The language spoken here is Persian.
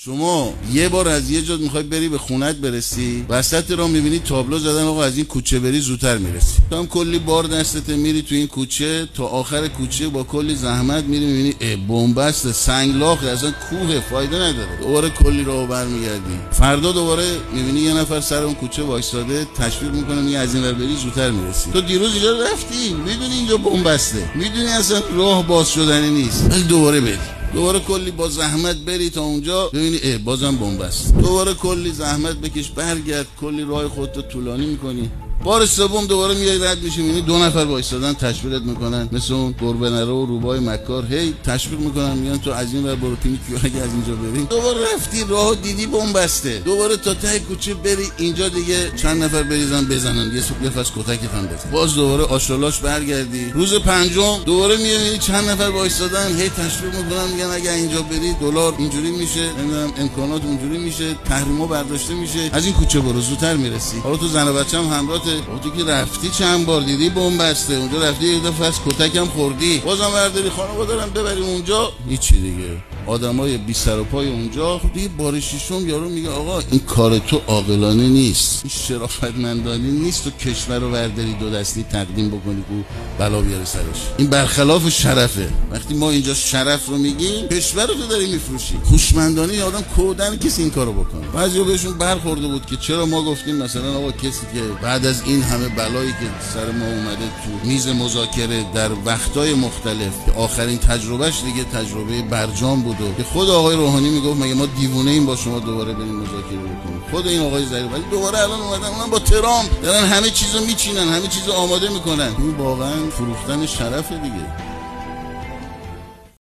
شما یه بار از یه جا میخوای بری به خونت برسی، وسط راه میبینی تابلو زدن آقا از این کوچه بری زودتر میرسی. تو هم کلی بار دستته میری تو این کوچه تا آخر کوچه با کلی زحمت میری میبینی بنبست سنگلاخ اصلا کوه، فایده نداره. دوباره کلی راه برمیگردی. فردا دوباره میبینی یه نفر سر اون کوچه وایساده تشویق میکنه میگه از این ور بری زودتر میرسی. تو دیروز اینجا رفتی، میدونی اینجا بنبسته، میدونی اصلا راه باز شدنی نیست، ولی دوباره بری. دوباره کلی با زحمت بری تا اونجا ببینی بازم بنبست. دوباره کلی زحمت بکش برگرد، کلی راه خودتو طولانی میکنی. بار سوم دوباره میای رد میشی میبینی دو نفر وایسادن تشویقت میکنن، مثل اون گربه نره و روبای مکار، هی تشویق میکنن میگن تو از این ور برو پینیکیو اگه از اینجا بریم. دوباره رفتی راه دیدی بنبسته، دوباره تا ته کوچه بری اینجا دیگه چند نفر بریزن بزنن یه فاس کتکت هم بزن. باز دوباره آشولاش برگردی. روز پنجم دوباره میبینی چند نفر وایسادن هی تشویق میکنن میگن اگه اینجا بری دلار اینجوری میشه، نمیدونم امکانات اونجوری میشه، تحریما برداشته میشه، از این کوچه برو زودتر میرسی. حالا تو زن و بچه‌م همراه تو که رفتی چند بار دیدی بنبسته، اونجا رفتی یه دفعه از کتکم خوردی، بازم برداری خانواده دارم ببری اونجا، هیچی دیگه. آدمای بی سر و پای اونجا. خب دیگه بار ششم یارو میگه آقا این کار تو عاقلانه نیست، این شرافتمندانه نیست، تو کشور رو برداری دو دستی تقدیم بکنی کو بلا بیاره سرش. این برخلاف شرفه. وقتی ما اینجا شرف رو میگیم کشور رو تو داری میفروشی. هوشمندانه آدم کودن کسی این کارو بکنه. بعضیا بهشون برخورده بود که چرا ما گفتیم مثلا آقا کسی که بعد از این همه بلایی که سر ما اومده تو میز مذاکره در وقتای مختلف که آخرین تجربهش دیگه تجربه برجام بود که خود آقای روحانی میگفت مگه ما دیوونه ایم با شما دوباره بریم مذاکره بکنیم. خود این آقای ظریف ولی دوباره الان اومدن اونم با ترامپ دارن همه چیزو میچینن، همه چیزو آماده میکنن. این واقعا فروختن شرف دیگه.